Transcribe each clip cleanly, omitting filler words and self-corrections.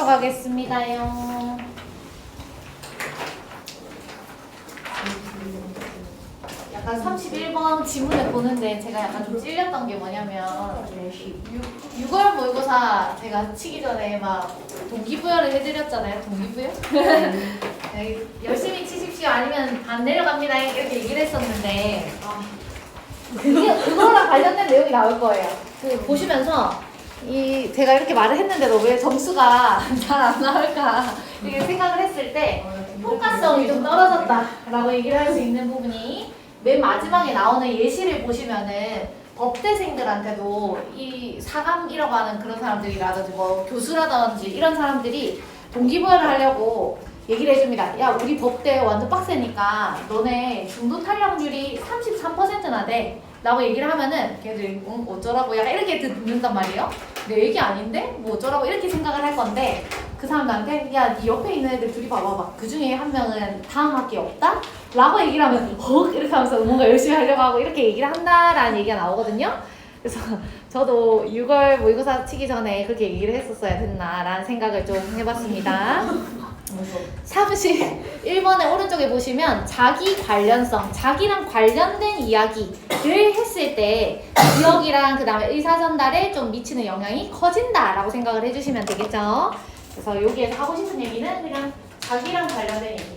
가겠습니다요. 약간 31번 지문을 보는데 제가 약간 좀 찔렸던 게 뭐냐면 6월 모의고사 제가 치기 전에 막 동기부여를 해드렸잖아요. 동기부여? 네, 열심히 치십시오. 아니면 반 내려갑니다. 이렇게 얘기를 했었는데 그거랑 관련된 내용이 나올 거예요. 그 보시면서 제가 이렇게 말을 했는데도 왜 점수가 잘 안 나올까 이렇게 생각을 했을 때 효과성이 좀 떨어졌다라고 얘기를 할 수 있는 부분이 맨 마지막에 나오는 예시를 보시면은 법대생들한테도 이 사감이라고 하는 그런 사람들이라든지 뭐 교수라든지 이런 사람들이 동기부여를 하려고 얘기를 해줍니다. 야, 우리 법대 완전 빡세니까 너네 중도 탈락률이 33%나 돼. 라고 얘기를 하면은 걔들이 어쩌라고 약간 이렇게 듣는단 말이에요. 내 얘기 아닌데? 뭐 어쩌라고 이렇게 생각을 할 건데 그 사람들한테 야, 네 옆에 있는 애들 둘이 봐봐봐. 그 중에 한 명은 다음 학기 없다? 라고 얘기를 하면 헉 이렇게 하면서 뭔가 열심히 하려고 하고 이렇게 얘기를 한다라는 얘기가 나오거든요. 그래서 저도 6월 모의고사 치기 전에 그렇게 얘기를 했었어야 됐나라는 생각을 좀 해봤습니다. 31번에 오른쪽에 보시면 자기 관련성, 자기랑 관련된 이야기를 했을 때 기억이랑 그 다음에 의사 전달에 좀 미치는 영향이 커진다라고 생각을 해주시면 되겠죠. 그래서 여기에서 하고 싶은 얘기는 그냥 자기랑 관련된 얘기.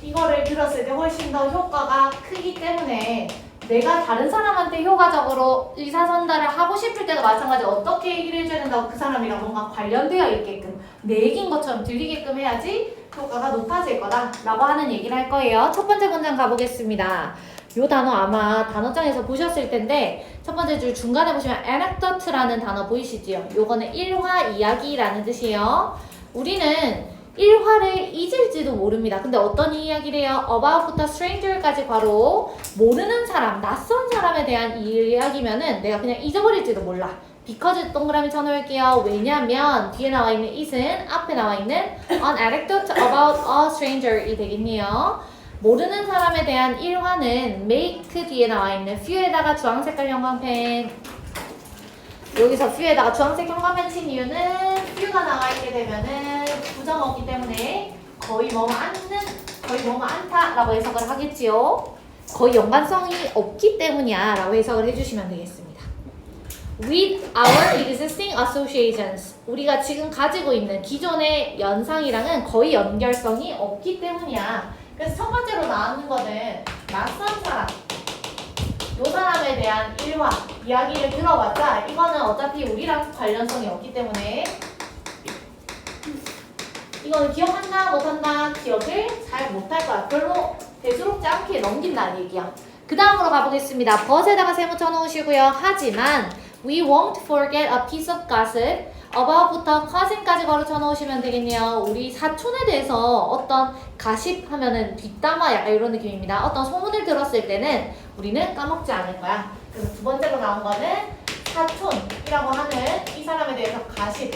이거를 들었을 때 훨씬 더 효과가 크기 때문에 내가 다른 사람한테 효과적으로 의사 전달을 하고 싶을 때도 마찬가지로 어떻게 얘기를 해줘야 된다고 그 사람이랑 뭔가 관련되어 있게끔 내 얘기인 것처럼 들리게끔 해야지 효과가 높아질 거다라고 하는 얘기를 할 거예요. 첫 번째 문장 가보겠습니다. 요 단어 아마 단어장에서 보셨을 텐데 첫 번째 줄 중간에 보시면 anecdote라는 단어 보이시지요? 요거는 일화 이야기라는 뜻이에요. 우리는 일화를 잊을지도 모릅니다. 근데 어떤 이야기래요? about부터 stranger까지 바로 모르는 사람, 낯선 사람에 대한 이야기면은 내가 그냥 잊어버릴지도 몰라. because 동그라미 쳐놓을게요. 왜냐면 뒤에 나와 있는 it은 앞에 나와 있는 an anecdote about a stranger이 되겠네요. 모르는 사람에 대한 일화는 make 뒤에 나와 있는 few에다가 주황색깔 형광펜 여기서 few에다가 주황색 형광펜 친 이유는 few가 나와 있게 되면은 부정어기 때문에 거의 뭐뭐 않다라고 해석을 하겠지요. 거의 연관성이 없기 때문이야 라고 해석을 해주시면 되겠습니다. With our existing associations 우리가 지금 가지고 있는 기존의 연상이랑은 거의 연결성이 없기 때문이야. 그래서 첫 번째로 나오는 거는 낯선 사람 요 사람에 대한 일화, 이야기를 들어봤자 이거는 어차피 우리랑 관련성이 없기 때문에 이거는 기억한다 못한다 기억을 잘 못할 거야. 별로 대수롭지 않게 넘긴다는 얘기야. 그 다음으로 가보겠습니다. but에다가 세모 쳐놓으시고요. 하지만 we won't forget a piece of gossip about부터 cousin까지 걸어 쳐놓으시면 되겠네요. 우리 사촌에 대해서 어떤 가십 하면은 뒷담화 약간 이런 느낌입니다. 어떤 소문을 들었을 때는 우리는 까먹지 않을 거야. 그래서 두 번째로 나온 거는 사촌이라고 하는 이 사람에 대해서 가십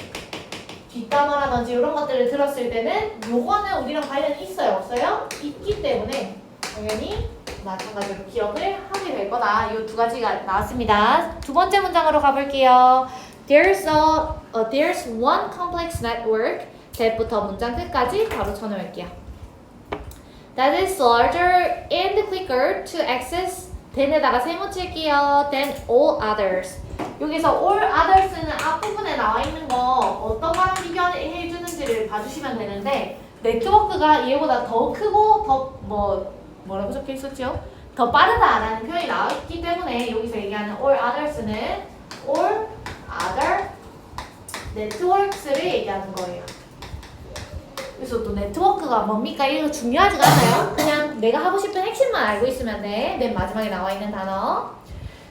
뒷담화라든지 이런 것들을 들었을 때는 요거는 우리랑 관련이 있어요? 없어요? 있기 때문에 당연히 마찬가지로 기억을 하게 될 거다. 이 두 가지가 나왔습니다. 두 번째 문장으로 가볼게요. There's one complex network. that부터 문장 끝까지 바로 쳐놓을게요. That is larger and quicker to access. then에다가 세모 칠게요. than all others. 여기서 all others는 앞부분에 나와 있는 거 어떤 거랑 비교해 주는지를 봐주시면 되는데 네트워크가 얘보다 더 크고 더 뭐라고 적혀 있었죠? 더 빠르다라는 표현이 나왔기 때문에 여기서 얘기하는 all others는 all other networks를 얘기하는 거예요. 그래서 또 네트워크가 뭡니까? 이거 중요하지가 않아요. 그냥 내가 하고 싶은 핵심만 알고 있으면 돼. 맨 마지막에 나와 있는 단어.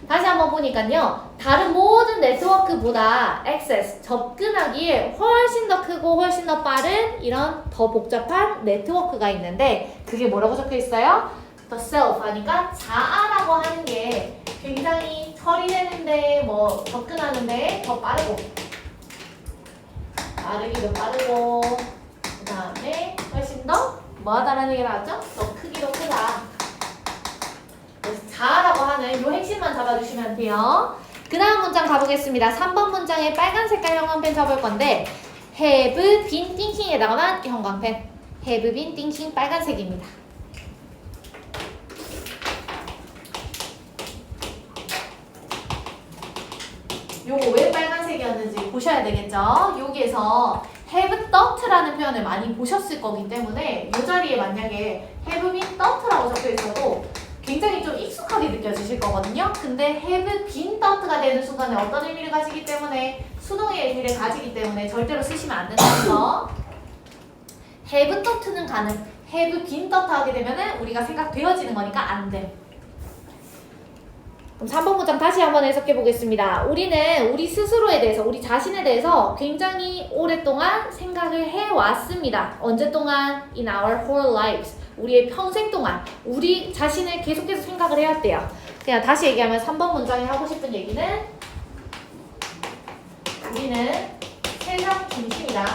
다시 한번 보니까요. 다른 모든 네트워크보다 access, 접근하기에 훨씬 더 크고 훨씬 더 빠른 이런 더 복잡한 네트워크가 있는데 그게 뭐라고 적혀 있어요? the self 하니까 자아라고 하는 게 굉장히 처리되는데 뭐 접근하는데 더 빠르고 빠르기도 빠르고 그 다음에 훨씬 더 뭐하다라는 얘기 나왔죠? 더 크기도 크다. 그래서 자아라고 하는 이 핵심만 잡아주시면 돼요. 그 다음 문장 가보겠습니다. 3번 문장에 빨간 색깔 형광펜 쳐볼 건데 have been thinking에다가만 형광펜 have been thinking 빨간색입니다. 요거 왜 빨간색이었는지 보셔야 되겠죠? 여기에서 have thought라는 표현을 많이 보셨을 거기 때문에 이 자리에 만약에 have been thought라고 적혀 있어도 굉장히 좀 익숙하게 느껴지실 거거든요. 근데 have been thought가 되는 순간에 어떤 의미를 가지기 때문에 수동의 의미를 가지기 때문에 절대로 쓰시면 안 된다는 거. have thought는 가능. have been thought 하게 되면은 우리가 생각되어지는 거니까 안 돼. 그럼 3번 문장 다시 한번 해석해 보겠습니다. 우리는 우리 스스로에 대해서, 우리 자신에 대해서 굉장히 오랫동안 생각을 해왔습니다. 언제 동안? In our whole lives. 우리의 평생 동안 우리 자신을 계속해서 생각을 해왔대요. 그냥 다시 얘기하면 3번 문장에 하고 싶은 얘기는 우리는 세상 중심이다.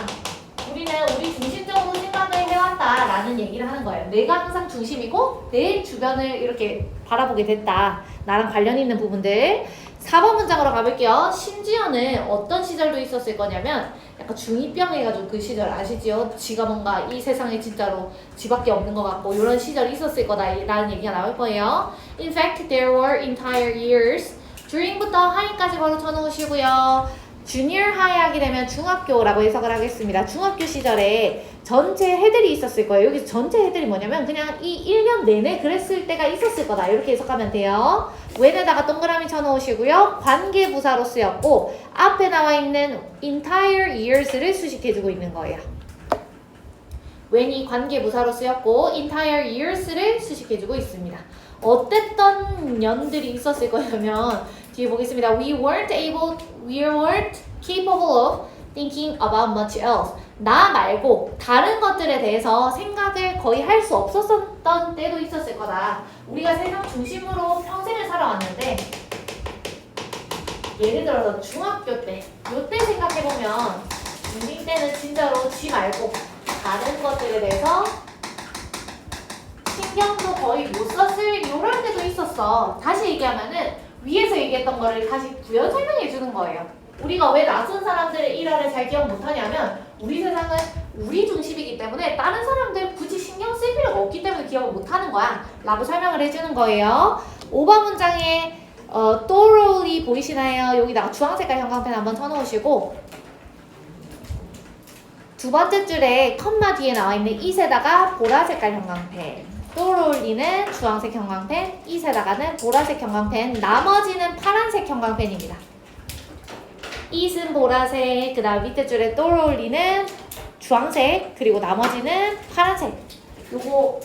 우리는 우리 중심적으로 생각을 해왔다라는 얘기를 하는 거예요. 내가 항상 중심이고 내 주변을 이렇게 바라보게 됐다. 나랑 관련 있는 부분들. 4번 문장으로 가볼게요. 심지어는 어떤 시절도 있었을 거냐면 약간 중2병 해가지고 그 시절 아시죠? 지가 뭔가 이 세상에 진짜로 지밖에 없는 것 같고 이런 시절이 있었을 거다라는 얘기가 나올 거예요. In fact, there were entire years. during부터 high까지 바로 쳐놓으시고요. 주니어 하이 하게 되면 중학교라고 해석을 하겠습니다. 중학교 시절에 전체 해들이 있었을 거예요. 여기서 전체 해들이 뭐냐면 그냥 이 1년 내내 그랬을 때가 있었을 거다. 이렇게 해석하면 돼요. when에다가 동그라미 쳐놓으시고요. 관계부사로 쓰였고 앞에 나와 있는 entire years를 수식해주고 있는 거예요. when이 관계부사로 쓰였고 entire years를 수식해주고 있습니다. 어땠던 년들이 있었을 거냐면 뒤에 보겠습니다. We weren't capable of thinking about much else. 나 말고 다른 것들에 대해서 생각을 거의 할 수 없었던 때도 있었을 거다. 우리가 세상 중심으로 평생을 살아왔는데 예를 들어서 중학교 때, 요때 생각해보면 중딩 때는 진짜로 지 말고 다른 것들에 대해서 신경도 거의 못 썼을 이럴 때도 있었어. 다시 얘기하면은 위에서 얘기했던 거를 다시 부연 설명해 주는 거예요. 우리가 왜 낯선 사람들의 일화를 잘 기억 못하냐면 우리 세상은 우리 중심이기 때문에 다른 사람들 굳이 신경 쓸 필요가 없기 때문에 기억을 못하는 거야 라고 설명을 해주는 거예요. 5번 문장에 thoroughly 보이시나요? 여기다가 주황색깔 형광펜 한번 쳐놓으시고 두 번째 줄에 컴마 뒤에 나와 있는 it에다가 보라색깔 형광펜, thoroughly는 주황색 형광펜, it에다가는 보라색 형광펜, 나머지는 파란색 형광펜입니다. it은 보라색, 그 다음 밑에 줄에 thoroughly는 주황색, 그리고 나머지는 파란색. 요거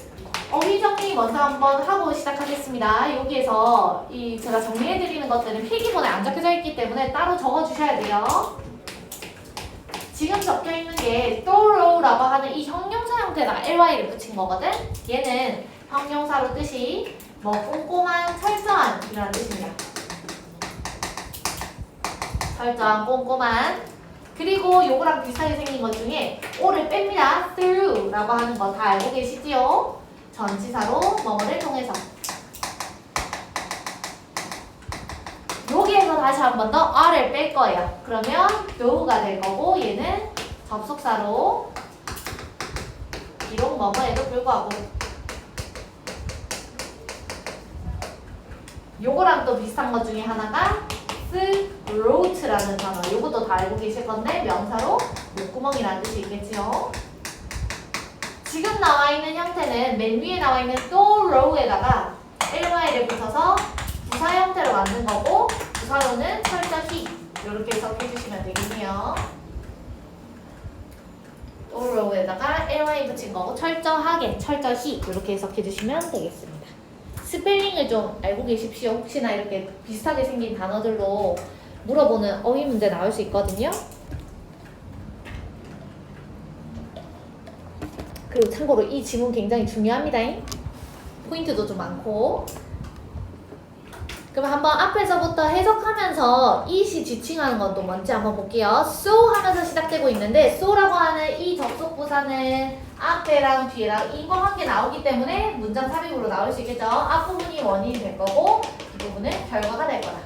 어휘 정리 먼저 한번 하고 시작하겠습니다. 여기에서 제가 정리해드리는 것들은 필기본에 안 적혀져 있기 때문에 따로 적어주셔야 돼요. 지금 적혀있는 게 thorough라고 하는 이 형용사 형태에다가 ly를 붙인 거거든. 얘는 형용사로 뜻이 뭐 꼼꼼한, 철저한 이라는 뜻입니다. 철저한, 꼼꼼한. 그리고 요거랑 비슷하게 생긴 것 중에 o를 뺍니다. through라고 하는 거 다 알고 계시지요? 전치사로 뭐뭐를 통해서. 여기에서 다시 한 번 더 r을 뺄 거예요. 그러면 through가 될 거고 얘는 접속사로 비록 뭐뭐에도 불구하고. 요거랑 또 비슷한 것 중에 하나가 throughout라는 단어. 요것도 다 알고 계실 건데 명사로 목구멍이라는 뜻이 있겠지요. 지금 나와 있는 형태는 맨 위에 나와 있는 thorough에다가 ly를 붙여서 부사 형태로 만든 거고 부사로는 철저히 이렇게 해석해 주시면 되겠네요. thorough에다가 ly 붙인 거고 철저하게, 철저히 이렇게 해석해 주시면 되겠습니다. 스펠링을 좀 알고 계십시오. 혹시나 이렇게 비슷하게 생긴 단어들로 물어보는 어휘 문제 나올 수 있거든요. 그리고 참고로 이 지문 굉장히 중요합니다. 포인트도 좀 많고. 그럼 한번 앞에서부터 해석하면서 it이 지칭하는 것도 뭔지 한번 볼게요. so 하면서 시작되고 있는데 so라고 하는 이 접속부사는 앞에랑 뒤에랑 인과관계 나오기 때문에 문장 삽입으로 나올 수 있겠죠. 앞부분이 원인이 될 거고 이 부분은 결과가 될 거다.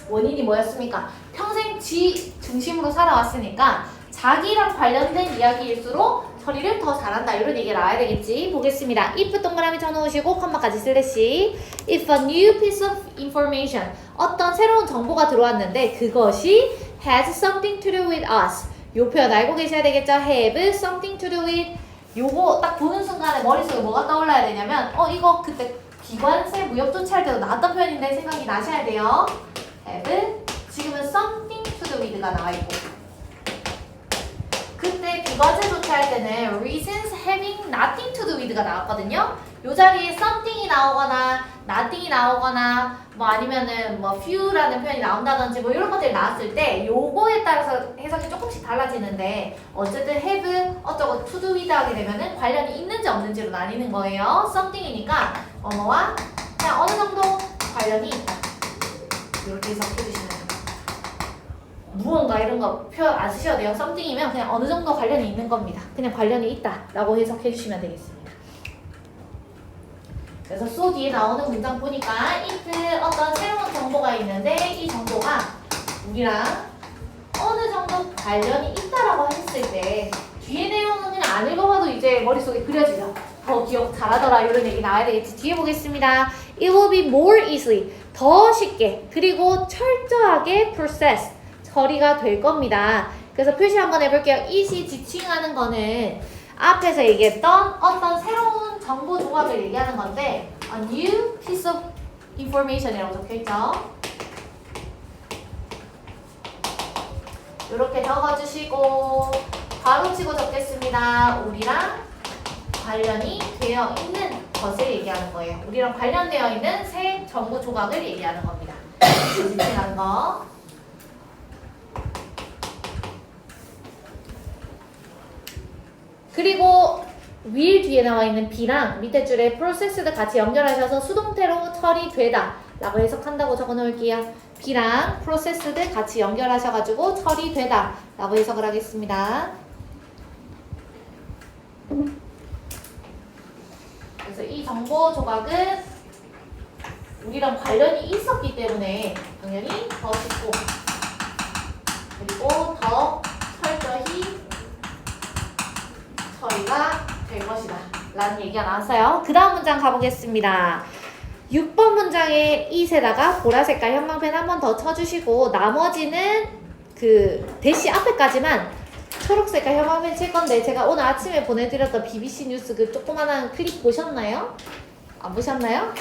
원인이 뭐였습니까? 평생 지 중심으로 살아왔으니까 자기랑 관련된 이야기일수록 처리를 더 잘한다. 이런 얘기가 나와야 되겠지. 보겠습니다. if 동그라미 쳐놓으시고 컴마까지 슬래시. if a new piece of information 어떤 새로운 정보가 들어왔는데 그것이 has something to do with us. 요 표현 알고 계셔야 되겠죠? have something to do with. 요거 딱 보는 순간에 머릿속에 뭐가 떠올라야 되냐면 이거 그때 기관세 무역 조치할 때도 나왔던 표현인데 생각이 나셔야 돼요. have 지금은 something to do with가 나와 있고 그때 비과세 조치할 때는 reasons having nothing to do with가 나왔거든요. 요 자리에 something이 나오거나 nothing이 나오거나 뭐 아니면은 뭐 few라는 표현이 나온다든지 뭐 이런 것들이 나왔을 때 요거에 따라서 해석이 조금씩 달라지는데 어쨌든 have 어쩌고 to do with 하게 되면은 관련이 있는지 없는지로 나뉘는 거예요. something이니까 뭐와 그냥 어느 정도 관련이 있다. 이렇게 해석해 주시면 됩니다. 무언가 이런 거 표현 안 쓰셔도 돼요. something이면 그냥 어느 정도 관련이 있는 겁니다. 그냥 관련이 있다라고 해석해 주시면 되겠습니다. 그래서 so 뒤에 나오는 문장 보니까 if 어떤 새로운 정보가 있는데 이 정보가 우리랑 어느 정도 관련이 있다라고 했을 때 뒤에 내용은 그냥 안 읽어봐도 이제 머릿속에 그려지죠. 더 기억 잘하더라 이런 얘기 나와야 되겠지. 뒤에 보겠습니다. It will be more easily 더 쉽게 그리고 철저하게 process 처리가 될 겁니다. 그래서 표시 한번 해볼게요. it이 지칭하는 거는 앞에서 얘기했던 어떤 새로운 정보 조각을 얘기하는 건데 a new piece of information이라고 적혀있죠. 이렇게 적어주시고 바로 치고 적겠습니다. 우리랑 관련이 되어 있는 것을 얘기하는 거예요. 우리랑 관련되어 있는 새 정보 조각을 얘기하는 겁니다. 지칭하는 거. 그리고 will 뒤에 나와 있는 B랑 밑에 줄에 processed 같이 연결하셔서 수동태로 처리되다 라고 해석한다고 적어 놓을게요. B랑 processed 같이 연결하셔가지고 처리되다 라고 해석을 하겠습니다. 그래서 이 정보 조각은 우리랑 관련이 있었기 때문에 당연히 더 쉽고 그리고 더 철저히 처리가 될 것이다 라는 얘기가 나왔어요. 그 다음 문장 가보겠습니다. 6번 문장에 it에다가 보라색깔 형광펜 한 번 더 쳐주시고 나머지는 그 대시 앞에까지만 초록색깔 형광펜 칠 건데 제가 오늘 아침에 보내드렸던 BBC 뉴스 그 조그만한 클립 보셨나요? 안 보셨나요?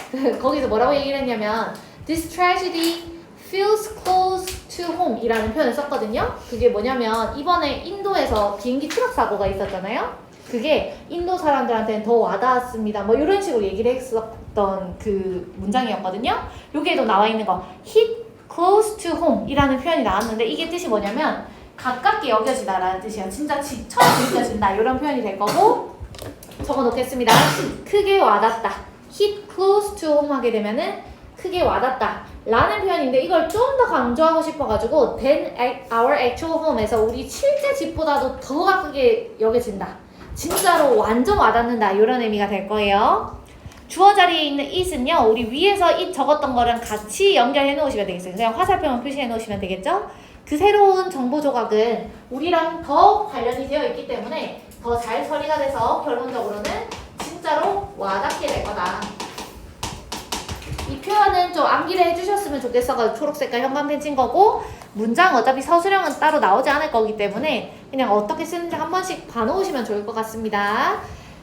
거기서 뭐라고 얘기를 했냐면 This tragedy feels close to home 이라는 표현을 썼거든요. 그게 뭐냐면 이번에 인도에서 비행기 추락 사고가 있었잖아요. 그게 인도 사람들한테는 더 와닿았습니다. 뭐 이런 식으로 얘기를 했었던 그 문장이었거든요. 여기에도 나와 있는 거 hit close to home 이라는 표현이 나왔는데 이게 뜻이 뭐냐면 가깝게 여겨지다 라는 뜻이에요. 진짜 집처럼 느껴진다 이런 표현이 될 거고 적어 놓겠습니다. 크게 와닿다 hit close to home 하게 되면은 크게 와닿다 라는 표현인데 이걸 좀 더 강조하고 싶어가지고 than our actual home에서 우리 실제 집보다도 더 가깝게 여겨진다 진짜로 완전 와닿는다 이런 의미가 될 거예요. 주어 자리에 있는 it은요 우리 위에서 it 적었던 거랑 같이 연결해 놓으시면 되겠어요. 그냥 화살표만 표시해 놓으시면 되겠죠. 그 새로운 정보 조각은 우리랑 더 관련이 되어 있기 때문에 더 잘 처리가 돼서 결론적으로는 진짜로 와닿게 될 거다. 이 표현은 좀 암기를 해주셨으면 좋겠어가지고 초록색깔 형광펜 친 거고 문장 어차피 서술형은 따로 나오지 않을 거기 때문에 그냥 어떻게 쓰는지 한 번씩 봐놓으시면 좋을 것 같습니다.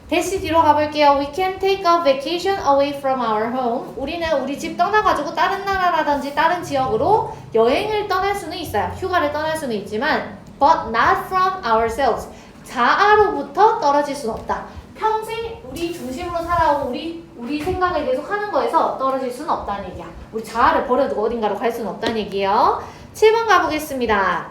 대시 뒤로 가볼게요. We can take a vacation away from our home. 우리는 우리 집 떠나가지고 다른 나라라든지 다른 지역으로 여행을 떠날 수는 있어요. 휴가를 떠날 수는 있지만 but not from ourselves. 자아로부터 떨어질 수는 없다. 평생 우리 중심으로 살아오고 우리 생각을 계속 하는 거에서 떨어질 수는 없다는 얘기야. 우리 자아를 버려두고 어딘가로 갈 수는 없다는 얘기예요. 7번 가보겠습니다.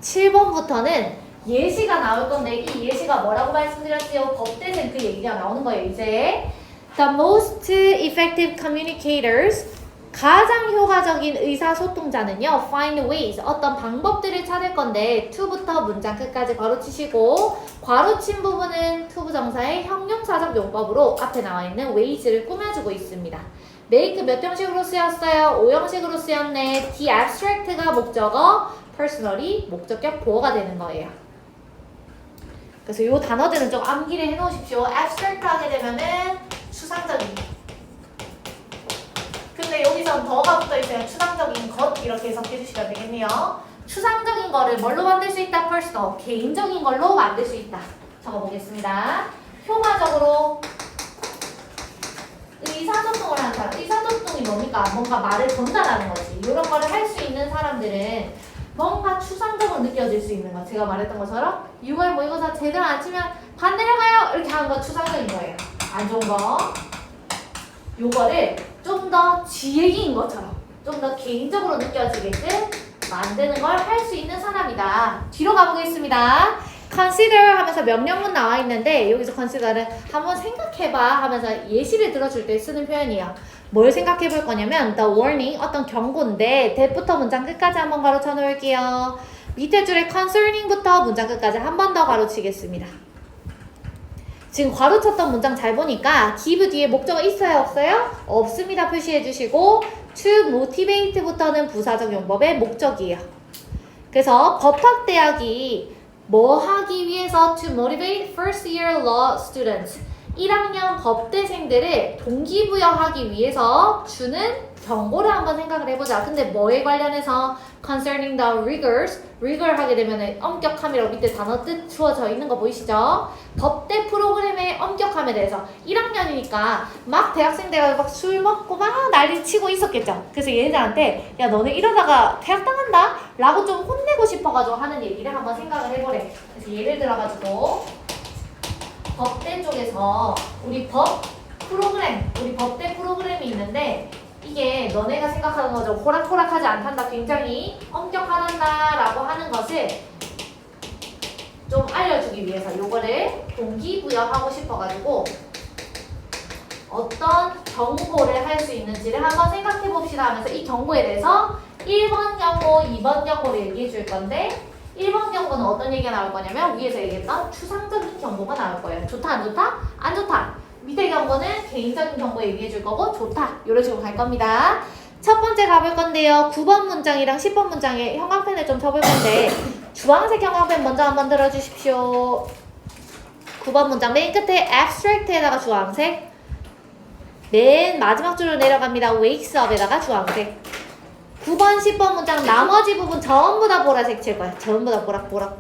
7번부터는 예시가 나올 건데 이 예시가 뭐라고 말씀드렸지요? 법대생 그 얘기가 나오는 거예요. 이제 The most effective communicators 가장 효과적인 의사소통자는요 find ways 어떤 방법들을 찾을 건데 to부터 문장 끝까지 괄호치시고 괄호친 부분은 to 부정사의 형용사적 용법으로 앞에 나와 있는 ways를 꾸며주고 있습니다. make 몇 형식으로 쓰였어요? 5형식으로 쓰였네. the abstract가 목적어, personally 목적격 보어가 되는 거예요. 그래서 이 단어들은 좀 암기를 해놓으십시오. abstract 하게 되면은 추상적인. 근데 여기선 더가 붙어있어요. 추상적인 것 이렇게 해석해 주시면 되겠네요. 추상적인 거를 뭘로 만들 수 있다? personal. 개인적인 걸로 만들 수 있다. 적어보겠습니다. 효과적으로 의사소통을 하는 사람. 의사소통이 뭡니까? 뭔가 말을 전달하는 거지. 이런 거를 할 수 있는 사람들은 뭔가 추상적으로 느껴질 수 있는 거. 제가 말했던 것처럼 6월 모의고사 제대로 안 치면 반 내려가요! 이렇게 하는 거 추상적인 거예요. 안 좋은 거. 요거를 좀 더 지얘기인 것처럼 좀 더 개인적으로 느껴지게끔 만드는 걸 할 수 있는 사람이다. 뒤로 가보겠습니다. consider 하면서 명령문 나와 있는데 여기서 consider는 한번 생각해봐 하면서 예시를 들어줄 때 쓰는 표현이에요. 뭘 생각해 볼 거냐면 the warning 어떤 경고인데 that부터 문장 끝까지 한번 가로쳐 놓을게요. 밑에 줄에 concerning부터 문장 끝까지 한 번 더 가로치겠습니다. 지금 가로쳤던 문장 잘 보니까 give 뒤에 목적어 있어요 없어요? 없습니다 표시해 주시고 to motivate부터는 부사적 용법의 목적이에요. 그래서 법학대학이 뭐 하기 위해서 to motivate first year law students 1학년 법대생들을 동기부여하기 위해서 주는 경고를 한번 생각을 해보자. 근데 뭐에 관련해서 concerning the rigors, rigor 하게 되면 엄격함이라고 밑에 단어 뜻 주어져 있는 거 보이시죠? 법대 프로그램의 엄격함에 대해서 1학년이니까 막 대학생들 막 술 먹고 막 난리 치고 있었겠죠. 그래서 얘네들한테 야 너네 이러다가 퇴학당한다? 라고 좀 혼내고 싶어가지고 하는 얘기를 한번 생각을 해보래. 그래서 예를 들어가지고 법대 쪽에서 우리 법대 프로그램이 있는데 이게 너네가 생각하는 거죠. 호락호락하지 않단다. 굉장히 엄격하단다 라고 하는 것을 좀 알려주기 위해서 요거를 동기부여하고 싶어가지고 어떤 경고를 할 수 있는지를 한번 생각해 봅시다 하면서 이 경고에 대해서 1번 경고, 2번 경고를 얘기해 줄 건데 1번 경고는 어떤 얘기가 나올 거냐면 위에서 얘기했던 추상적인 경고가 나올 거예요. 좋다 안 좋다? 안 좋다. 밑에 경고는 개인적인 경고 얘기해 줄 거고 좋다. 이런 식으로 갈 겁니다. 첫 번째 가볼 건데요. 9번 문장이랑 10번 문장에 형광펜을 좀 쳐볼 건데 주황색 형광펜 먼저 한번 들어주십시오. 9번 문장 맨 끝에 abstract에다가 주황색 맨 마지막 줄로 내려갑니다. wakes up에다가 주황색 9번, 10번 문장 나머지 부분 전부 다 보라색 칠 거야. 전부 다 보락.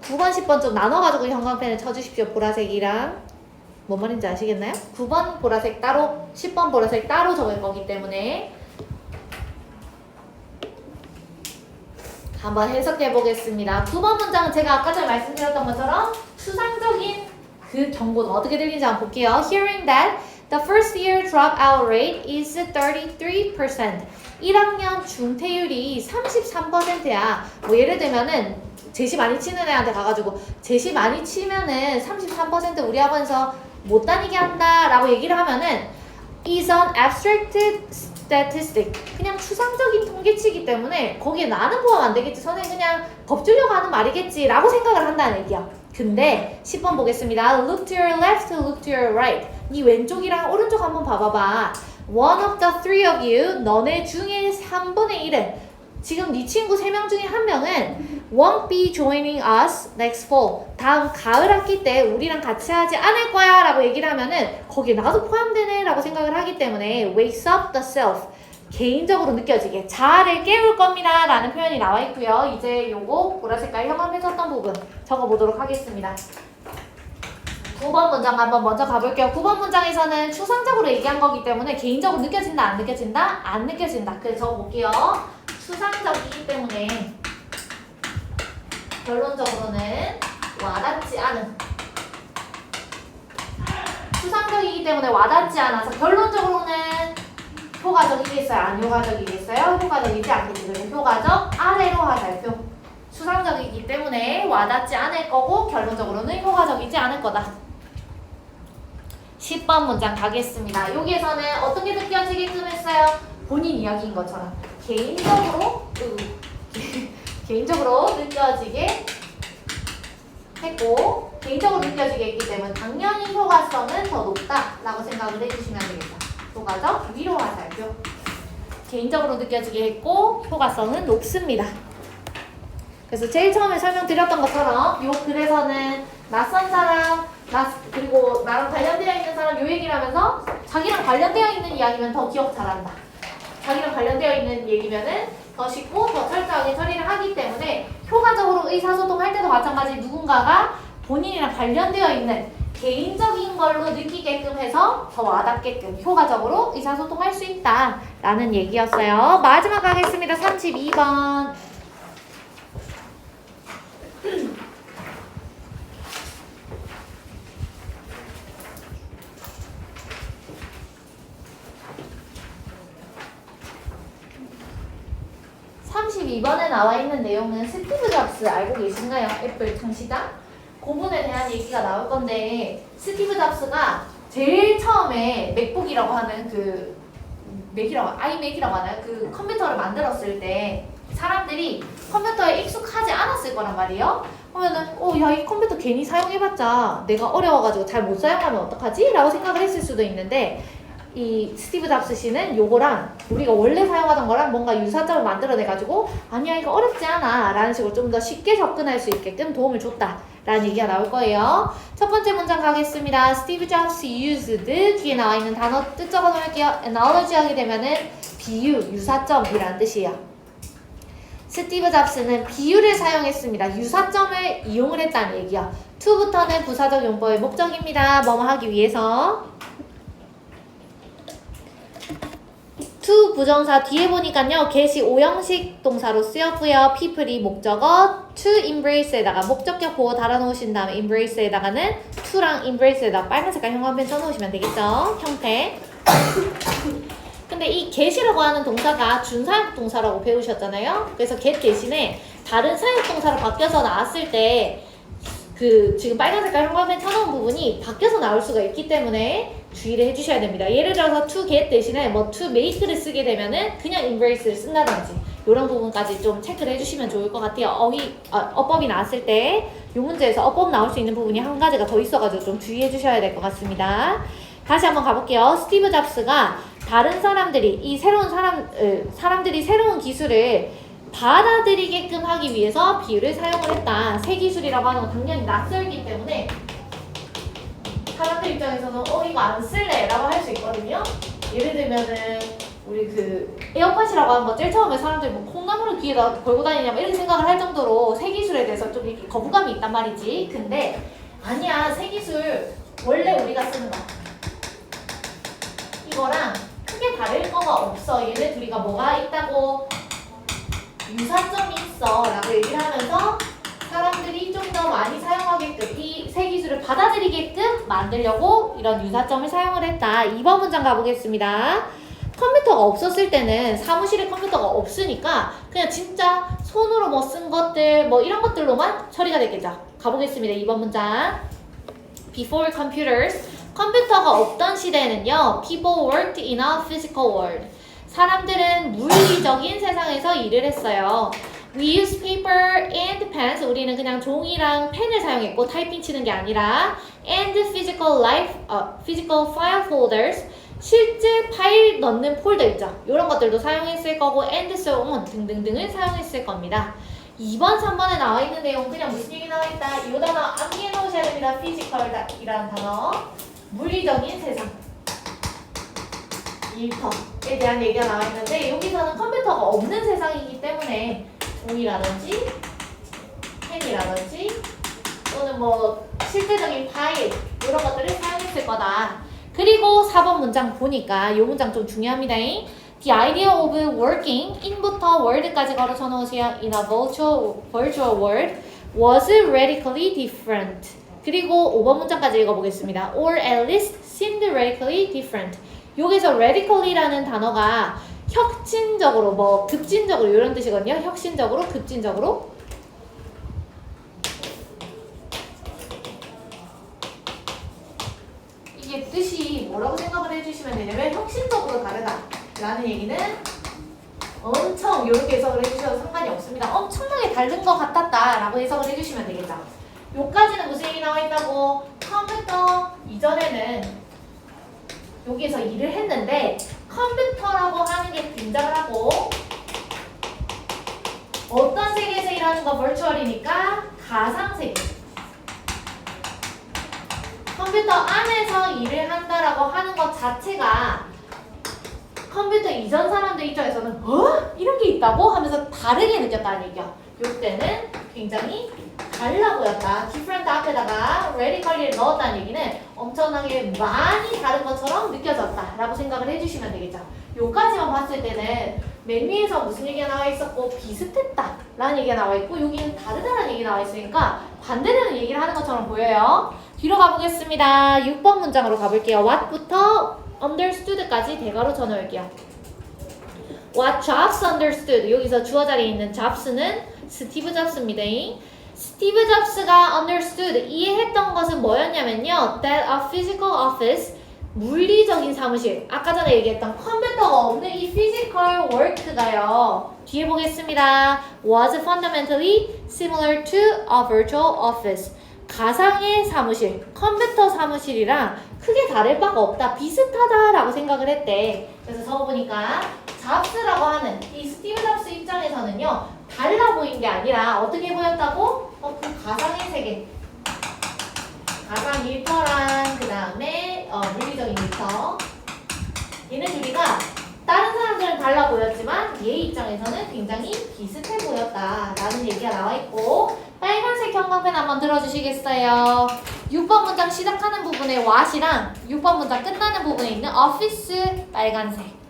9번, 10번 좀 나눠가지고 형광펜을 쳐주십시오. 보라색이랑. 뭔 말인지 아시겠나요? 9번 보라색 따로, 10번 보라색 따로 적을 거기 때문에 한번 해석해 보겠습니다. 9번 문장은 제가 아까 전에 말씀드렸던 것처럼 추상적인 그 경고는 어떻게 들리는지 한번 볼게요. Hearing that the first year dropout rate is 33%. 1학년 중퇴율이 33%야. 뭐 예를 들면은 제시 많이 치는 애한테 가가지고 제시 많이 치면은 33% 우리 학원에서 못 다니게 한다 라고 얘기를 하면은 is an abstract statistic 그냥 추상적인 통계치기 때문에 거기에 나는 포함 안 되겠지. 선생님 그냥 겁주려고 하는 말이겠지 라고 생각을 한다는 얘기야. 근데 10번 보겠습니다. Look to your left, look to your right. 네 왼쪽이랑 오른쪽 한번 봐봐봐. One of the three of you, 너네 중에 3분의 1은 지금 네 친구 3명 중에 1명은 won't be joining us next fall. 다음 가을 학기 때 우리랑 같이 하지 않을 거야 라고 얘기를 하면은 거기에 나도 포함되네 라고 생각을 하기 때문에 wakes up the self. 개인적으로 느껴지게 자아를 깨울 겁니다 라는 표현이 나와 있고요. 이제 요거 보라색깔 형광펜 썼던 부분 적어보도록 하겠습니다. 9번 문장 한번 먼저 가볼게요. 9번 문장에서는 추상적으로 얘기한 거기 때문에 개인적으로 느껴진다 안 느껴진다? 안 느껴진다. 그래서 적어볼게요. 추상적이기 때문에 결론적으로는 와닿지 않은 추상적이기 때문에 와닿지 않아서 결론적으로는 효과적이겠어요? 안 효과적이겠어요? 효과적이지 않겠지. 효과적 아래로 화살표. 추상적이기 때문에 와닿지 않을 거고 결론적으로는 효과적이지 않을 거다. 10번 문장 가겠습니다. 여기에서는 어떤 게 느껴지게끔 했어요? 본인 이야기인 것처럼 개인적으로 느껴지게 했고 개인적으로 느껴지게 했기 때문에 당연히 효과성은 더 높다라고 생각을 해주시면 되겠다. 효과적 위로 화살표. 개인적으로 느껴지게 했고 효과성은 높습니다. 그래서 제일 처음에 설명드렸던 것처럼 요 글에서는 낯선 사람, 그리고 나랑 관련되어 있는 사람 요 얘기를 하면서 자기랑 관련되어 있는 이야기면 더 기억 잘한다. 자기랑 관련되어 있는 얘기면은 더 쉽고 더 철저하게 처리를 하기 때문에 효과적으로 의사소통할 때도 마찬가지 누군가가 본인이랑 관련되어 있는 개인적인 걸로 느끼게끔 해서 더 와닿게끔 효과적으로 의사소통할 수 있다라는 얘기였어요. 마지막 가겠습니다. 32번. (32번에) 나와 있는 내용은 스티브 잡스 알고 계신가요? 애플 창시자? 그분에 대한 얘기가 나올 건데 스티브 잡스가 제일 처음에 맥북이라고 하는 그 아이맥이라고 하나요? 그 컴퓨터를 만들었을 때 사람들이 컴퓨터에 익숙하지 않았을 거란 말이에요. 그러면은 야, 이 컴퓨터 괜히 사용해봤자 내가 어려워가지고 잘 못 사용하면 어떡하지? 라고 생각을 했을 수도 있는데 이 스티브 잡스 씨는 요거랑 우리가 원래 사용하던 거랑 뭔가 유사점을 만들어내가지고 아니야 이거 어렵지 않아 라는 식으로 좀 더 쉽게 접근할 수 있게끔 도움을 줬다 라는 얘기가 나올 거예요. 첫 번째 문장 가겠습니다. 스티브 잡스 used 뒤에 나와 있는 단어 뜻 적어 놓을게요. analogy 하게 되면은 비유, 유사점이라는 뜻이에요. 스티브 잡스는 비유를 사용했습니다. 유사점을 이용을 했다는 얘기야. to부터는 부사적 용법의 목적입니다. 뭐뭐 하기 위해서. to 부정사 뒤에 보니까요. get이 5형식 동사로 쓰였고요. people이 목적어, to embrace에다가 목적격 보고 달아놓으신 다음에 embrace에다가는 to랑 embrace에다가 빨간 색깔 형광펜 써놓으시면 되겠죠. 형태. 근데 이 get이라고 하는 동사가 준사역 동사라고 배우셨잖아요. 그래서 get 대신에 다른 사역 동사로 바뀌어서 나왔을 때 그 지금 빨간 색깔 형광펜 쳐놓은 부분이 바뀌어서 나올 수가 있기 때문에 주의를 해주셔야 됩니다. 예를 들어서 to get 대신에 뭐 to make를 쓰게 되면은 그냥 embrace를 쓴다든지 이런 부분까지 좀 체크를 해주시면 좋을 것 같아요. 어법이 나왔을 때 이 문제에서 어법 나올 수 있는 부분이 한 가지가 더 있어가지고 좀 주의해 주셔야 될 것 같습니다. 다시 한번 가볼게요. 스티브 잡스가 다른 사람들이 이 새로운 사람들이 새로운 기술을 받아들이게끔 하기 위해서 비유를 사용을 했다. 새 기술이라고 하는 건 당연히 낯설기 때문에 사람들 입장에서는 이거 안 쓸래 라고 할 수 있거든요. 예를 들면은 우리 그 에어팟이라고 하는 거 제일 처음에 사람들이 뭐 콩나물을 귀에다 걸고 다니냐 이렇게 생각을 할 정도로 새 기술에 대해서 좀 이렇게 거부감이 있단 말이지. 근데 아니야, 새 기술 원래 우리가 쓰는 거 이거랑 크게 다를 거가 없어. 얘네 둘이가 뭐가 있다고 유사점이 있어 라고 얘기를 하면서 사람들이 좀 더 많이 사용하게끔 이 새 기술을 받아들이게끔 만들려고 이런 유사점을 사용을 했다. 2번 문장 가보겠습니다. 컴퓨터가 없었을 때는 사무실에 컴퓨터가 없으니까 그냥 진짜 손으로 뭐 쓴 것들 뭐 이런 것들로만 처리가 됐겠죠. 가보겠습니다. 2번 문장. Before computers, 컴퓨터가 없던 시대에는요. People worked in a physical world. 사람들은 물리적인 세상에서 일을 했어요. We use paper and pens. 우리는 그냥 종이랑 펜을 사용했고 타이핑 치는 게 아니라 and physical file folders. 실제 파일 넣는 폴더 있죠. 이런 것들도 사용했을 거고 and so on 등등등을 사용했을 겁니다. 2번, 3번에 나와 있는 내용 그냥 무슨 얘기 나와 있다. 이 단어 암기해 놓으셔야 됩니다. physical이라는 단어. 물리적인 세상. 일터에 대한 얘기가 나와 있는데 여기서는 컴퓨터가 없는 세상이기 때문에 종이라든지 펜이라든지 또는 뭐 실제적인 파일 이런 것들을 사용했을 거다. 그리고 4번 문장 보니까 이 문장 좀 중요합니다. The idea of working in부터 word까지 걸어서 놓으세요. In a virtual world was radically different. 그리고 5번 문장까지 읽어보겠습니다. Or at least seemed radically different. 여기서 radically라는 단어가 혁신적으로, 뭐 급진적으로 이런 뜻이거든요. 혁신적으로, 급진적으로. 이게 뜻이 뭐라고 생각을 해주시면 되냐면 혁신적으로 다르다라는 얘기는 엄청 이렇게 해석을 해주셔도 상관이 없습니다. 엄청나게 다른 것 같았다라고 해석을 해주시면 되겠죠. 요까지는 무슨 얘기 나와 있다고? 컴퓨터 이전에는 여기에서 일을 했는데 컴퓨터라고 하는 게 등장을 하고 어떤 세계에서 일하는 거 버추얼이니까 가상세계. 컴퓨터 안에서 일을 한다라고 하는 것 자체가 컴퓨터 이전 사람들 입장에서는 이런 게 있다고? 하면서 다르게 느꼈다는 얘기야. 이때는 굉장히 달라 보였다. different 앞에다가 radically를 넣었다는 얘기는 엄청나게 많이 다른 것처럼 느껴졌다 라고 생각을 해주시면 되겠죠. 요까지만 봤을 때는 맨 위에서 무슨 얘기가 나와 있었고 비슷했다 라는 얘기가 나와 있고 여기는 다르다라는 얘기가 나와 있으니까 반대되는 얘기를 하는 것처럼 보여요. 뒤로 가보겠습니다. 6번 문장으로 가볼게요. what부터 understood까지 대괄호 쳐놓을게요. What Jobs understood. 여기서 주어 자리에 있는 Jobs는 스티브 잡스입니다. 스티브 잡스가 understood, 이해했던 것은 뭐였냐면요. That a physical office, 물리적인 사무실. 아까 전에 얘기했던 컴퓨터가 없는 이 physical work가요. 뒤에 보겠습니다. Was fundamentally similar to a virtual office. 가상의 사무실, 컴퓨터 사무실이랑 크게 다를 바가 없다, 비슷하다라고 생각을 했대. 그래서 적어 보니까 잡스라고 하는 이 스티브 잡스 입장에서는요, 달라 보인 게 아니라 어떻게 보였다고? 그 가상의 세계, 가상 일터랑 그 다음에 물리적인 일터, 얘네 둘이가 다른 사람들은 달라 보였지만 얘 입장에서는 굉장히 비슷해 보였다라는 얘기가 나와 있고, 빨간색 형광펜 한번 들어주시겠어요? 6번 문장 시작하는 부분에 what이랑 6번 문장 끝나는 부분에 있는 office 빨간색.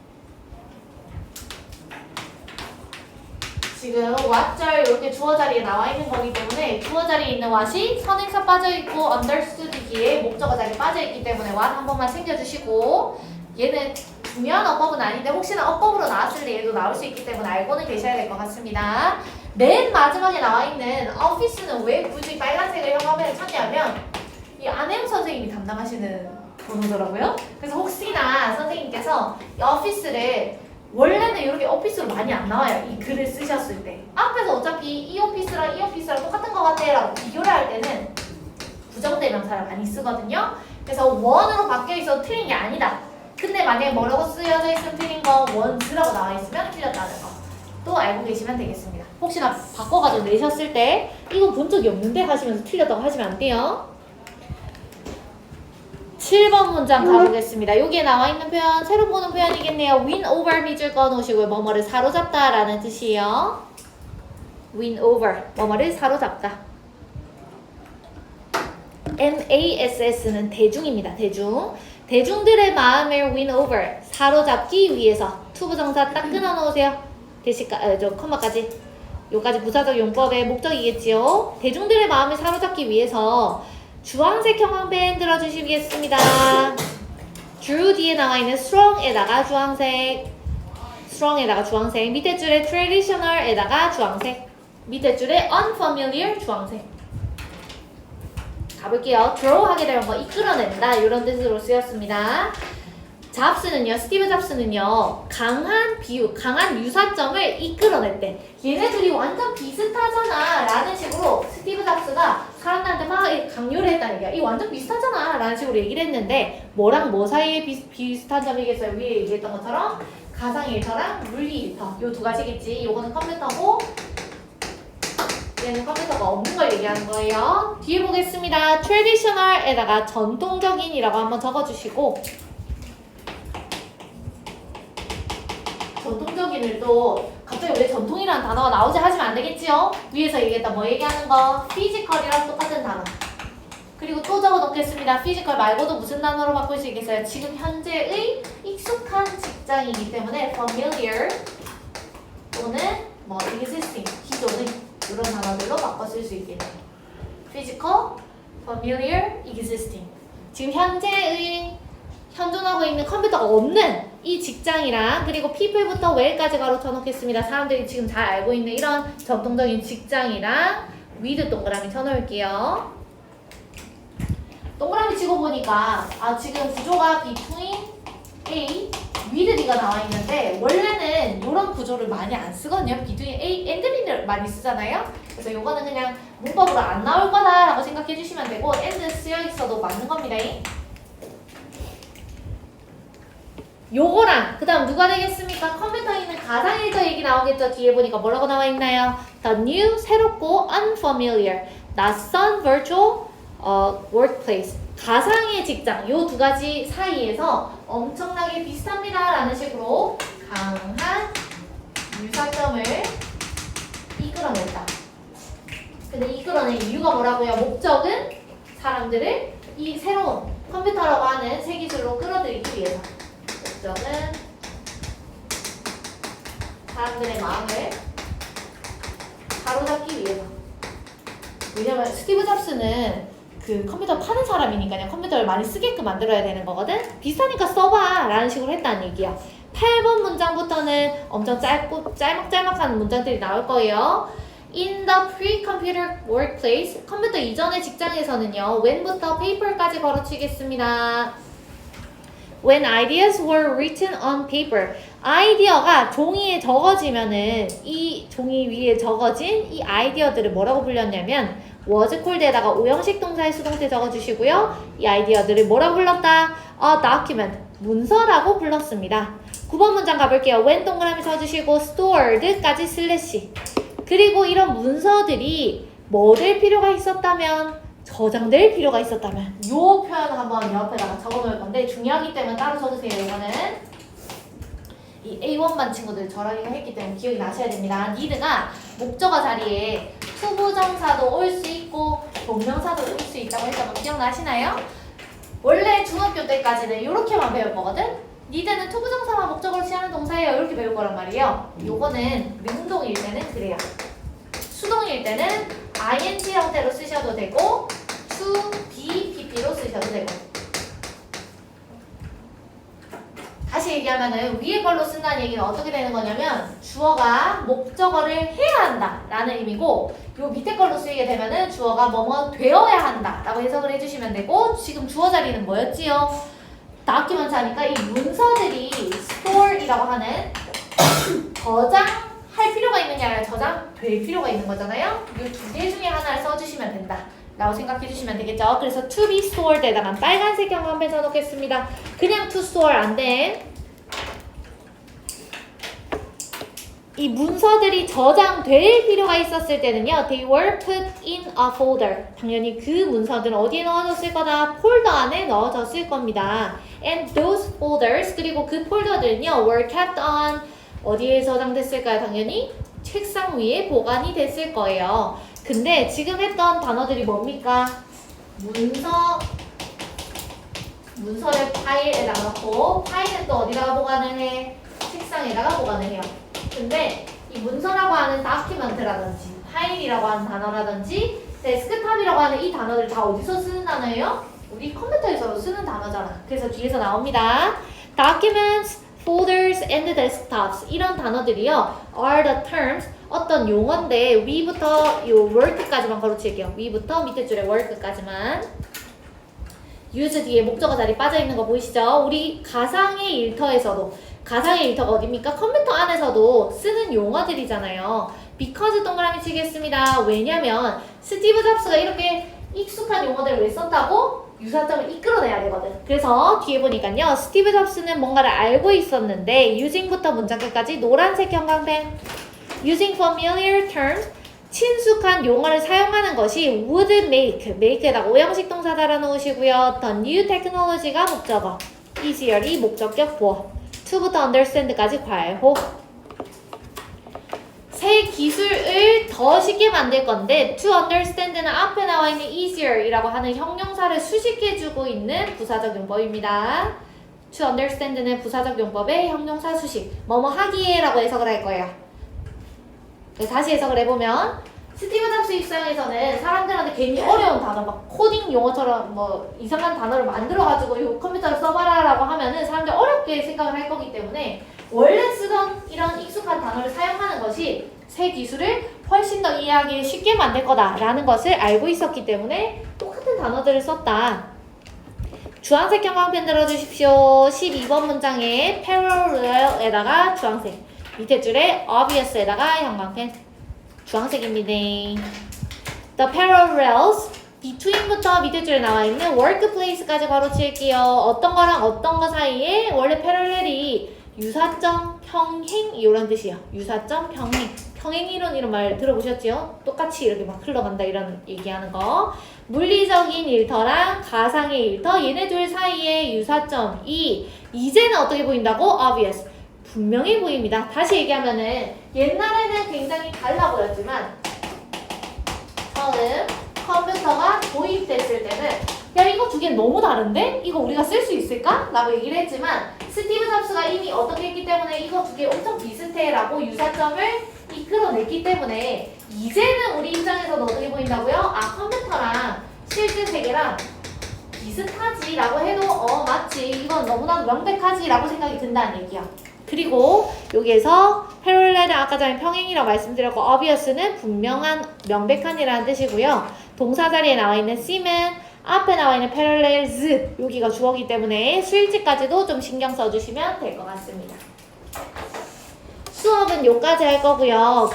지금 what절 이렇게 주어 자리에 나와 있는 거기 때문에 주어 자리에 있는 what이 선행사 빠져있고 understood 뒤에 목적어 자리에 빠져있기 때문에 what 한 번만 챙겨주시고, 얘는 중요한 어법은 아닌데 혹시나 어법으로 나왔을 때 얘도 나올 수 있기 때문에 알고는 계셔야 될 것 같습니다. 맨 마지막에 나와 있는 office는 왜 굳이 빨간색을 형광펜을 쳤냐면 이 안혜영 선생님이 담당하시는 번호더라고요. 그래서 혹시나 선생님께서 이 office를 원래는 이렇게 오피스로 많이 안 나와요. 이 글을 쓰셨을 때 앞에서 어차피 이 오피스랑 이 오피스랑 똑같은 것 같아 라고 비교를 할 때는 부정대명사를 많이 쓰거든요. 그래서 원으로 바뀌어 있어도 틀린 게 아니다. 근데 만약에 뭐라고 쓰여져 있으면 틀린 거, 원즈라고 나와 있으면 틀렸다는 거 또 알고 계시면 되겠습니다. 혹시나 바꿔가지고 내셨을 때 이거 본 적이 없는데 하시면서 틀렸다고 하시면 안 돼요. 7번 문장 가보겠습니다. 여기에 나와 있는 표현, 새로 보는 표현이겠네요. win over 밑줄 꺼놓으시고요. 뭐뭐를 사로잡다 라는 뜻이에요. win over, 뭐뭐를 사로잡다. MASS는 대중입니다. 대중. 대중들의 마음을 win over, 사로잡기 위해서 투부정사 딱 끊어놓으세요. 저 컴마까지. 요까지 부사적 용법의 목적이겠지요. 대중들의 마음을 사로잡기 위해서 주황색 형광펜 들어주시겠습니다. drew 뒤에 나와 있는 strong에다가 주황색, strong에다가 주황색, 밑에 줄에 traditional에다가 주황색, 밑에 줄에 unfamiliar 주황색. 가볼게요. draw 하게 되면 뭐 이끌어낸다 이런 뜻으로 쓰였습니다. 잡스는요, 스티브 잡스는요, 강한 비유, 강한 유사점을 이끌어냈대. 얘네들이 완전 비슷하잖아 라는 식으로 스티브 잡스가 사람들한테 막 강요를 했다는 얘기야. 이 완전 비슷하잖아 라는 식으로 얘기를 했는데 뭐랑 뭐 사이에 비슷한 점이겠어요? 위에 얘기했던 것처럼 가상일터랑 물리일터 요 두 가지겠지. 요거는 컴퓨터고 얘는 컴퓨터가 없는 걸 얘기하는 거예요. 뒤에 보겠습니다. traditional에다가 전통적인이라고 한번 적어주시고, 전통적인을 또 갑자기 왜 전통이라는 단어가 나오지 하시면 안 되겠지요? 위에서 얘기했던 뭐 얘기하는 거 피지컬이랑 똑같은 단어. 그리고 또 적어 놓겠습니다. 피지컬 말고도 무슨 단어로 바꿀 수 있겠어요? 지금 현재의 익숙한 직장이기 때문에 familiar 또는 뭐 existing, 기존의 이런 단어들로 바꿔 쓸 수 있겠네요. physical, familiar, existing. 지금 현재의 현존하고 있는 컴퓨터가 없는 이 직장이랑 그리고 people부터 where까지 가로쳐 놓겠습니다. 사람들이 지금 잘 알고 있는 이런 전통적인 직장이랑 with 동그라미 쳐놓을게요. 동그라미 치고 보니까 지금 구조가 between A, with D가 나와 있는데 원래는 이런 구조를 많이 안 쓰거든요. between A and D를 많이 쓰잖아요. 그래서 이거는 그냥 문법으로 안 나올 거다라고 생각해 주시면 되고 and 쓰여 있어도 맞는 겁니다. 요거랑 그 다음 누가 되겠습니까? 컴퓨터에 있는 가상 일터 얘기 나오겠죠? 뒤에 보니까 뭐라고 나와 있나요? The new, 새롭고 unfamiliar, 낯선 virtual workplace, 가상의 직장. 요 두 가지 사이에서 엄청나게 비슷합니다 라는 식으로 강한 유사점을 이끌어냈다. 근데 이끌어낸 이유가 뭐라고요? 목적은 사람들을 이 새로운 컴퓨터라고 하는 새 기술로 끌어들이기 위해서. 목적은 사람들의 마음을 사로잡기 위해서. 왜냐면 스티브 잡스는 그 컴퓨터 파는 사람이니까요. 컴퓨터를 많이 쓰게끔 만들어야 되는 거거든. 비싸니까 써봐 라는 식으로 했다는 얘기야. 8번 문장부터는 엄청 짧고 짤막짤막한 문장들이 나올 거예요. In the pre-computer workplace, 컴퓨터 이전의 직장에서는요. when부터 paper까지 걸어치겠습니다. When ideas were written on paper, 아이디어가 종이에 적어지면은 이 종이 위에 적어진 이 아이디어들을 뭐라고 불렸냐면 was called에다가 오형식 동사의 수동태 적어주시고요. 이 아이디어들을 뭐라고 불렀다? A document, 문서라고 불렀습니다. 9번 문장 가볼게요. when 동그라미 쳐주시고 stored까지 슬래시. 그리고 이런 문서들이 뭐 될 필요가 있었다면, 저장될 필요가 있었다면, 요 표현 한번 옆에다가 적어놓을 건데 중요하기 때문에 따로 써주세요. 이거는 이 A1반 친구들 저랑 이거 했기 때문에 기억이 나셔야 됩니다. need가 목적어 자리에 투부정사도 올 수 있고 동명사도 올 수 있다고 했던 거 기억나시나요? 원래 중학교 때까지는 이렇게만 배울 거거든? need는 투부정사만 목적어로 취하는 동사예요. 이렇게 배울 거란 말이에요. 요거는 능동일 때는 그래요. 수동일 때는 ing 형태로 쓰셔도 되고 to be pp로 쓰셔도 되고. 다시 얘기하면은 위에 걸로 쓴다는 얘기는 어떻게 되는 거냐면 주어가 목적어를 해야 한다 라는 의미고, 요 밑에 걸로 쓰이게 되면은 주어가 뭐뭐 되어야 한다 라고 해석을 해주시면 되고, 지금 주어 자리는 뭐였지요? 다큐멘트 하니까 이 문서들이 store이라고 하는 저장할 필요가 있느냐 아니라 저장될 필요가 있는 거잖아요. 이 두 개 중에 하나를 써주시면 된다 라고 생각해 주시면 되겠죠. 그래서 to be stored에다가 빨간색 형광펜 써놓겠습니다. 그냥 to store 안 돼. 이 문서들이 저장될 필요가 있었을 때는요. They were put in a folder. 당연히 그 문서들은 어디에 넣어졌을 거다? 폴더 안에 넣어졌을 겁니다. And those folders, 그리고 그 폴더들은요. were kept on, 어디에 저장됐을까요? 당연히 책상 위에 보관이 됐을 거예요. 근데 지금 했던 단어들이 뭡니까? 문서를 파일에다가 넣고, 파일은 또 어디다가 보관을 해? 책상에다가 보관을 해요. 근데 이 문서라고 하는 다큐멘트라든지 파일이라고 하는 단어라든지 데스크탑이라고 하는 이 단어들 다 어디서 쓰는 단어예요? 우리 컴퓨터에서 쓰는 단어잖아. 그래서 뒤에서 나옵니다. Documents, folders, and desktops, 이런 단어들이요 are the terms, 어떤 용어인데 위부터 요 work까지만 걸어칠게요. 위부터 밑에 줄에 work까지만. use 뒤에 목적어 자리 빠져있는 거 보이시죠? 우리 가상의 일터에서도, 가상의 일터가 어딥니까? 컴퓨터 안에서도 쓰는 용어들이잖아요. because 동그라미 치겠습니다. 왜냐면 스티브 잡스가 이렇게 익숙한 용어들을 왜 썼다고? 유사점을 이끌어내야 되거든. 그래서 뒤에 보니까요. 스티브 잡스는 뭔가를 알고 있었는데 using부터 문장 끝까지 노란색 형광펜. using familiar terms, 친숙한 용어를 사용하는 것이 would make에다가 오형식 동사 달아놓으시고요. the new technology가 목적어, easier이 목적격 보어, to부터 understand까지 괄호. 새 기술을 더 쉽게 만들 건데 to understand는 앞에 나와 있는 easier이라고 하는 형용사를 수식해주고 있는 부사적 용법입니다. to understand는 부사적 용법의 형용사 수식, 뭐뭐 하기에라고 해석을 할 거예요. 다시 해석을 해보면 스티브 잡스 입장에서는 사람들한테 괜히 어려운 단어, 막 코딩 용어처럼 뭐 이상한 단어를 만들어가지고 이 컴퓨터를 써봐라 라고 하면은 사람들이 어렵게 생각을 할 거기 때문에 원래 쓰던 이런 익숙한 단어를 사용하는 것이 새 기술을 훨씬 더 이해하기 쉽게 만들 거다라는 것을 알고 있었기 때문에 똑같은 단어들을 썼다. 주황색 형광펜 들어주십시오. 12번 문장에 parallel에다가 주황색, 밑에 줄에 obvious에다가 형광펜 주황색입니다. The parallels, between부터 밑에 줄에 나와 있는 workplace까지 바로 칠게요. 어떤 거랑 어떤 거 사이에 원래 패럴렐이 유사점 평행 이런 뜻이에요. 유사점 평행. 평행이론 이런 말 들어보셨죠? 똑같이 이렇게 막 흘러간다 이런 얘기하는 거. 물리적인 일터랑 가상의 일터 얘네 둘 사이에 유사점이 이제는 어떻게 보인다고? obvious. 분명히 보입니다. 다시 얘기하면은 옛날에는 굉장히 달라 보였지만 처음 컴퓨터가 도입됐을 때는 야 이거 두 개 너무 다른데? 이거 우리가 쓸 수 있을까? 라고 얘기를 했지만 스티브 잡스가 이미 어떻게 했기 때문에 이거 두 개 엄청 비슷해 라고 유사점을 이끌어냈기 때문에 이제는 우리 입장에서는 어떻게 보인다고요? 아 컴퓨터랑 실제 세계랑 비슷하지 라고 해도 맞지 이건 너무나도 명백하지 라고 생각이 든다는 얘기야. 그리고 여기에서 패럴렐은 아까 전에 평행이라고 말씀드렸고 obvious는 분명한, 명백한이라는 뜻이고요. 동사 자리에 나와 있는 seem은 앞에 나와 있는 parallels 여기가 주어이기 때문에 수일치까지도 좀 신경 써주시면 될 것 같습니다. 수업은 여기까지 할 거고요.